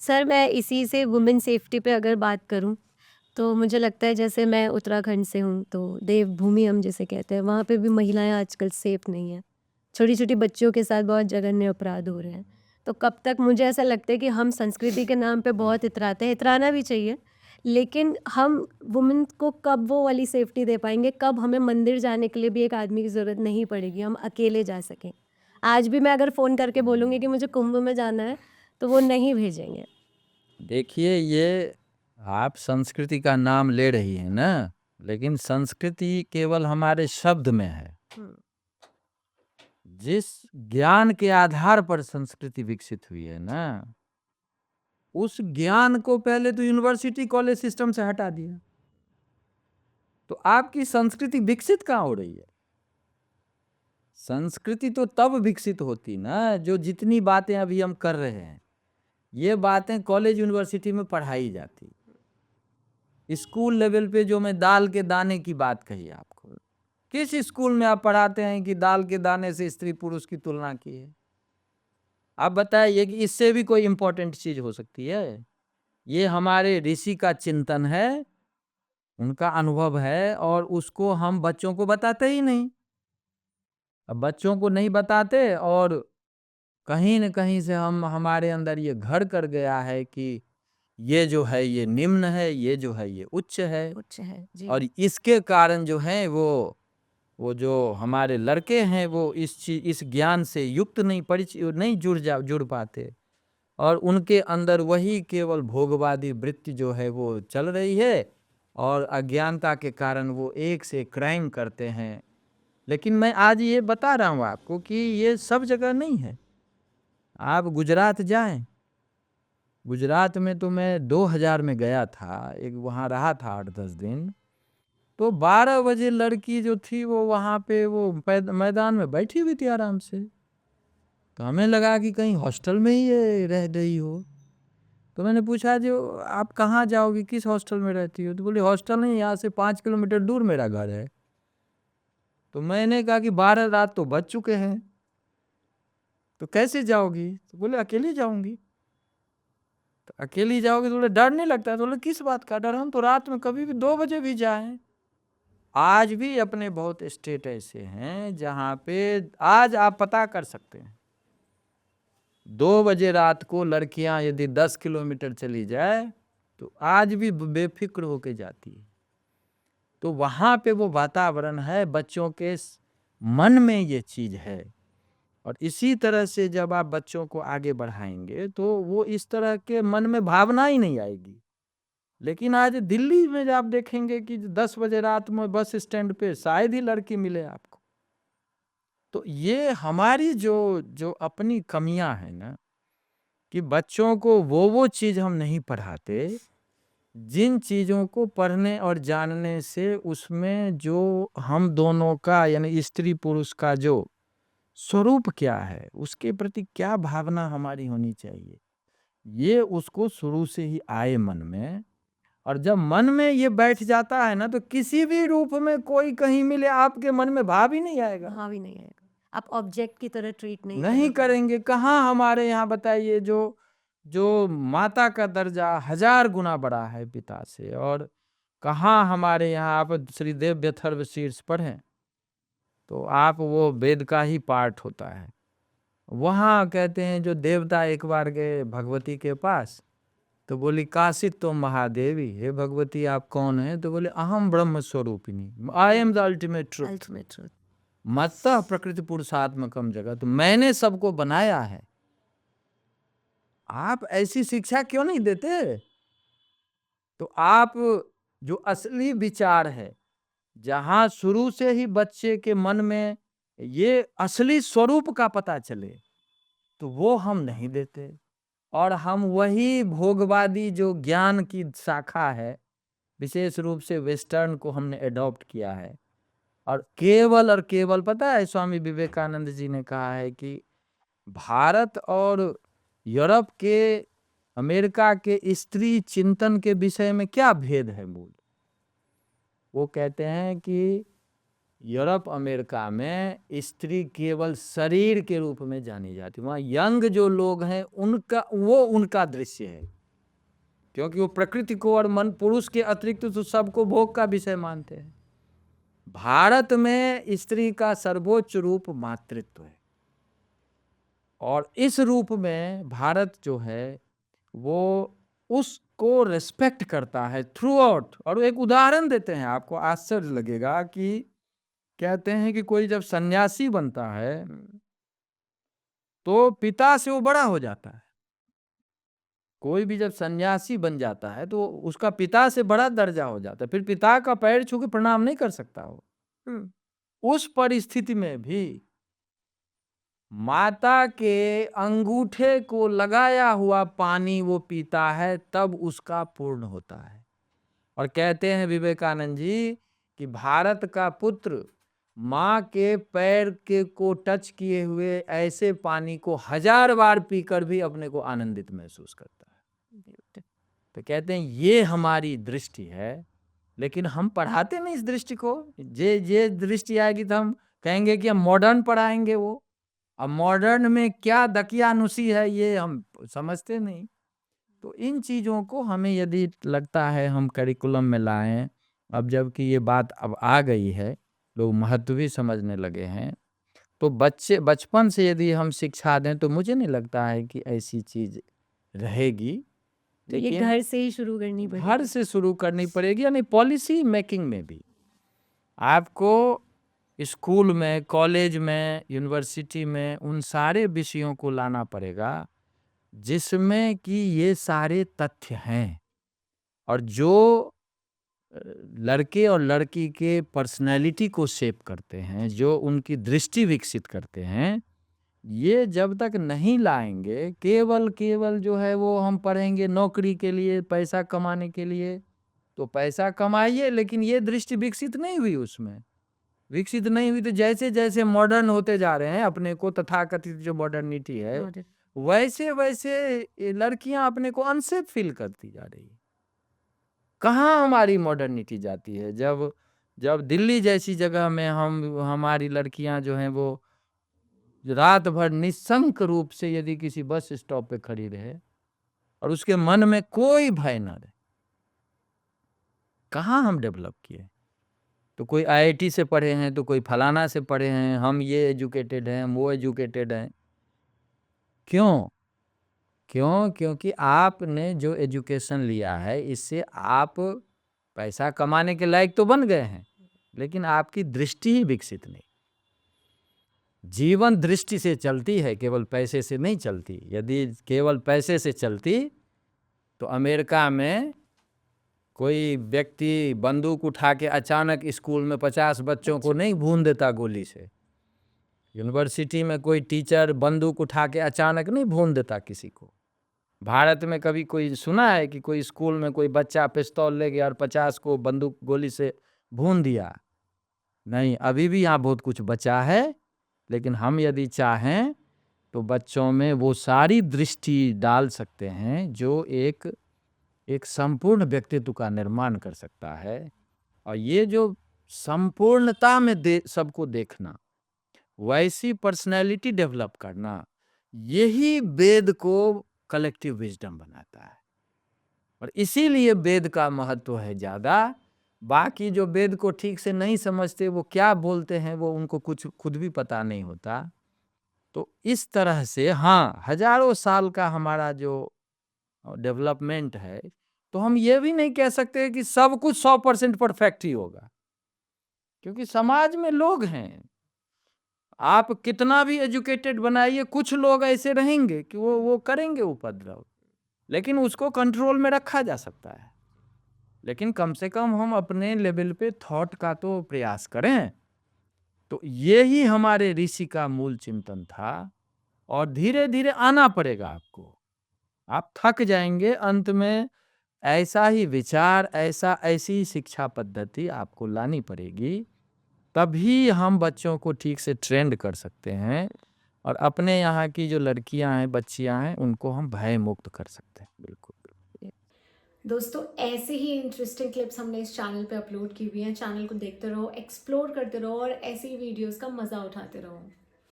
Sir मैं इसी से वुमेन सेफ्टी पे अगर बात करूँ, तो मुझे लगता है जैसे मैं उत्तराखंड से हूँ, तो देवभूमि हम जिसे कहते हैं, वहाँ पे भी महिलाएँ आजकल सेफ नहीं हैं। छोटी-छोटी बच्चियों के साथ बहुत जघन्य अपराध हो रहे हैं। तो कब तक मुझे ऐसा लगता है कि हम संस्कृति के नाम पे बहुत इतराते हैं, इतराना भी चाहिए, लेकिन हम वुमेन को कब वो वाली सेफ्टी दे पाएँगे, कब हमें मंदिर जाने के लिए भी एक आदमी की ज़रूरत नहीं पड़ेगी, हम अकेले जा सकें। आज भी मैं अगर फ़ोन करके बोलूँगी कि मुझे कुंभ में जाना है, तो वो नहीं भेजेंगे। देखिए, ये आप संस्कृति का नाम ले रही हैं ना, लेकिन संस्कृति केवल हमारे शब्द में है। हुँ। जिस ज्ञान के आधार पर संस्कृति विकसित हुई है ना, उस ज्ञान को पहले तो यूनिवर्सिटी कॉलेज सिस्टम से हटा दिया। तो आपकी संस्कृति विकसित कहाँ हो रही है? संस्कृति तो तब विकसित होती ना, जो जितनी बातें अभी हम कर रहे हैं, ये बातें कॉलेज यूनिवर्सिटी में पढ़ाई जाती। स्कूल लेवल पे जो मैं दाल के दाने की बात कही आपको, किस स्कूल में आप पढ़ाते हैं कि दाल के दाने से स्त्री पुरुष की तुलना की है? आप बताइए कि इससे भी कोई इंपॉर्टेंट चीज हो सकती है? ये हमारे ऋषि का चिंतन है, उनका अनुभव है, और उसको हम बच्चों को बताते ही नहीं। अब बच्चों को नहीं बताते, और कहीं न कहीं से हम हमारे अंदर ये घर कर गया है कि ये जो है ये निम्न है, ये जो है ये उच्च है। उच्च है, जी। और इसके कारण जो है वो जो हमारे लड़के हैं वो इस ज्ञान से युक्त नहीं, परिचय नहीं जुड़ पाते, और उनके अंदर वही केवल भोगवादी वृत्ति जो है वो चल रही है, और अज्ञानता के कारण वो एक से एक क्राइम करते हैं। लेकिन मैं आज ये बता रहा हूँ आपको कि ये सब जगह नहीं है। आप गुजरात जाएं, गुजरात में तो मैं 2000 में गया था, एक वहाँ रहा था 8-10 दिन। तो 12 बजे लड़की जो थी वो वहाँ पे वो मैदान में बैठी हुई थी आराम से। तो हमें लगा कि कहीं हॉस्टल में ही ये रह रही हो। तो मैंने पूछा, जो आप कहाँ जाओगी, किस हॉस्टल में रहती हो? तो बोली हॉस्टल नहीं, यहाँ से 5 किलोमीटर दूर मेरा घर है। तो मैंने कहा कि 12 रात तो बज चुके हैं, तो कैसे जाओगी? तो बोले अकेली जाऊंगी। तो अकेली जाओगी तो बोले डर नहीं लगता? तो बोले किस बात का डर, हम तो रात में कभी भी 2 बजे भी जाएं। आज भी अपने बहुत स्टेट ऐसे हैं जहाँ पे आज आप पता कर सकते हैं, 2 बजे रात को लड़कियां यदि 10 किलोमीटर चली जाए तो आज भी बेफिक्र होके जाती है। तो वहाँ पे वो वातावरण है, बच्चों के मन में ये चीज है। और इसी तरह से जब आप बच्चों को आगे बढ़ाएंगे तो वो इस तरह के मन में भावना ही नहीं आएगी। लेकिन आज दिल्ली में आप देखेंगे कि 10 बजे रात में बस स्टैंड पे शायद ही लड़की मिले आपको। तो ये हमारी जो जो अपनी कमियां हैं ना, कि बच्चों को वो चीज हम नहीं पढ़ाते, जिन चीजों को पढ़ने और जानने से उसमें जो हम दोनों का यानी स्त्री पुरुष का जो स्वरूप क्या है, उसके प्रति क्या भावना हमारी होनी चाहिए, ये उसको शुरू से ही आए मन में। और जब मन में ये बैठ जाता है ना, तो किसी भी रूप में कोई कहीं मिले आपके मन में भाव ही नहीं आएगा। हाँ भी नहीं आएगा। आप ऑब्जेक्ट की तरह ट्रीट नहीं नहीं करोगे। करेंगे। कहाँ हमारे यहाँ बताइए, जो जो माता का दर्जा 1000 गुना बड़ा है पिता से, और कहाँ हमारे यहाँ आप श्री देव अथर्व शीर्ष पढ़ें तो आप वो वेद का ही पाठ होता है। वहाँ कहते हैं जो देवता एक बार गए भगवती के पास, तो बोली काशित तो महादेवी, हे भगवती आप कौन है? तो बोले अहम ब्रह्म स्वरूपिणी, I am the ultimate truth, ultimate truth. मत्तः प्रकृति पुरुषात्मकम जगत, मैंने सबको बनाया है। आप ऐसी शिक्षा क्यों नहीं देते? तो आप जो असली विचार है, जहां शुरू से ही बच्चे के मन में ये असली स्वरूप का पता चले, तो वो हम नहीं देते। और हम वही भोगवादी जो ज्ञान की शाखा है, विशेष रूप से वेस्टर्न को हमने अडॉप्ट किया है। और केवल पता है, स्वामी विवेकानंद जी ने कहा है कि भारत और यूरोप के, अमेरिका के स्त्री चिंतन के विषय में क्या भेद है मूल। वो कहते हैं कि यूरोप अमेरिका में स्त्री केवल शरीर के रूप में जानी जाती, वहाँ यंग जो लोग हैं उनका दृश्य है, क्योंकि वो प्रकृति को और मन पुरुष के अतिरिक्त तो सबको भोग का विषय मानते हैं। भारत में स्त्री का सर्वोच्च रूप मातृत्व है, और इस रूप में भारत जो है वो उसको रिस्पेक्ट करता है थ्रू आउट। और एक उदाहरण देते हैं, आपको आश्चर्य लगेगा कि कहते हैं कि कोई जब सन्यासी बनता है तो पिता से वो बड़ा हो जाता है। कोई भी जब सन्यासी बन जाता है तो उसका पिता से बड़ा दर्जा हो जाता है, फिर पिता का पैर छू के प्रणाम नहीं कर सकता वो। उस परिस्थिति में भी माता के अंगूठे को लगाया हुआ पानी वो पीता है, तब उसका पूर्ण होता है। और कहते हैं विवेकानंद जी कि भारत का पुत्र माँ के पैर के को टच किए हुए ऐसे पानी को 1000 बार पीकर भी अपने को आनंदित महसूस करता है। तो कहते हैं ये हमारी दृष्टि है, लेकिन हम पढ़ाते नहीं इस दृष्टि को। ये दृष्टि आएगी तो हम कहेंगे कि हम मॉडर्न पढ़ाएंगे। वो अब मॉडर्न में क्या दकियानुसी है ये हम समझते नहीं। तो इन चीज़ों को हमें यदि लगता है हम करिकुलम में लाएं, अब जबकि ये बात अब आ गई है, लोग महत्व भी समझने लगे हैं, तो बचपन से यदि हम शिक्षा दें तो मुझे नहीं लगता है कि ऐसी चीज़ रहेगी। तो ये लेकिन घर से ही शुरू करनी घर पड़ेगी। से शुरू करनी पड़ेगी, यानी पॉलिसी मेकिंग में भी आपको स्कूल में, कॉलेज में, यूनिवर्सिटी में उन सारे विषयों को लाना पड़ेगा जिसमें कि ये सारे तथ्य हैं, और जो लड़के और लड़की के पर्सनैलिटी को शेप करते हैं, जो उनकी दृष्टि विकसित करते हैं, ये जब तक नहीं लाएंगे, केवल जो है वो हम पढ़ेंगे नौकरी के लिए, पैसा कमाने के लिए, तो पैसा कमाइए, लेकिन ये दृष्टि विकसित नहीं हुई, उसमें विकसित नहीं हुई, तो जैसे जैसे मॉडर्न होते जा रहे हैं, अपने को तथाकथित जो मॉडर्निटी है, वैसे वैसे लड़कियां अपने को अनसेफ फील करती जा रही है। कहाँ हमारी मॉडर्निटी जाती है? जब दिल्ली जैसी जगह में हमारी लड़कियां जो हैं वो रात भर निशंक रूप से यदि किसी बस स्टॉप पे खड़ी रहे और उसके मन में कोई भय ना रहे, कहाँ हम डेवलप किए? तो कोई आईआईटी से पढ़े हैं, तो कोई फलाना से पढ़े हैं, हम ये एजुकेटेड हैं, हम वो एजुकेटेड हैं। क्यों? क्योंकि आपने जो एजुकेशन लिया है, इससे आप पैसा कमाने के लायक तो बन गए हैं, लेकिन आपकी दृष्टि ही विकसित नहीं। जीवन दृष्टि से चलती है, केवल पैसे से नहीं चलती। यदि केवल पैसे से चलती तो अमेरिका में कोई व्यक्ति बंदूक उठा के अचानक स्कूल में 50 बच्चों को नहीं भून देता गोली से। यूनिवर्सिटी में कोई टीचर बंदूक उठा के अचानक नहीं भून देता किसी को। भारत में कभी कोई सुना है कि कोई स्कूल में कोई बच्चा पिस्तौल ले गया और 50 को बंदूक गोली से भून दिया? नहीं, अभी भी यहाँ बहुत कुछ बचा है, लेकिन हम यदि चाहें तो बच्चों में वो सारी दृष्टि डाल सकते हैं जो एक संपूर्ण व्यक्तित्व का निर्माण कर सकता है। और ये जो संपूर्णता में सबको देखना, वैसी पर्सनैलिटी डेवलप करना, यही वेद को कलेक्टिव विजडम बनाता है। और इसीलिए वेद का महत्व है ज़्यादा। बाकी जो वेद को ठीक से नहीं समझते, वो क्या बोलते हैं वो उनको कुछ खुद भी पता नहीं होता। तो इस तरह से हाँ, हजारों साल का हमारा जो डेवलपमेंट है, तो हम ये भी नहीं कह सकते कि सब कुछ 100% परफेक्ट ही होगा, क्योंकि समाज में लोग हैं। आप कितना भी एजुकेटेड बनाइए, कुछ लोग ऐसे रहेंगे कि वो करेंगे उपद्रव, लेकिन उसको कंट्रोल में रखा जा सकता है। लेकिन कम से कम हम अपने लेवल पे थॉट का तो प्रयास करें। तो यही हमारे ऋषि का मूल चिंतन था, और धीरे धीरे आना पड़ेगा आपको। आप थक जाएंगे, अंत में ऐसा ही विचार, ऐसी शिक्षा पद्धति आपको लानी पड़ेगी, तभी हम बच्चों को ठीक से ट्रेंड कर सकते हैं, और अपने यहाँ की जो लड़कियां हैं, बच्चियां हैं, उनको हम भय मुक्त कर सकते हैं। बिल्कुल। दोस्तों ऐसे ही इंटरेस्टिंग क्लिप्स हमने इस चैनल पे अपलोड की हुई हैं। चैनल को देखते रहो, एक्सप्लोर करते रहो और ऐसी वीडियोस का मज़ा उठाते रहो।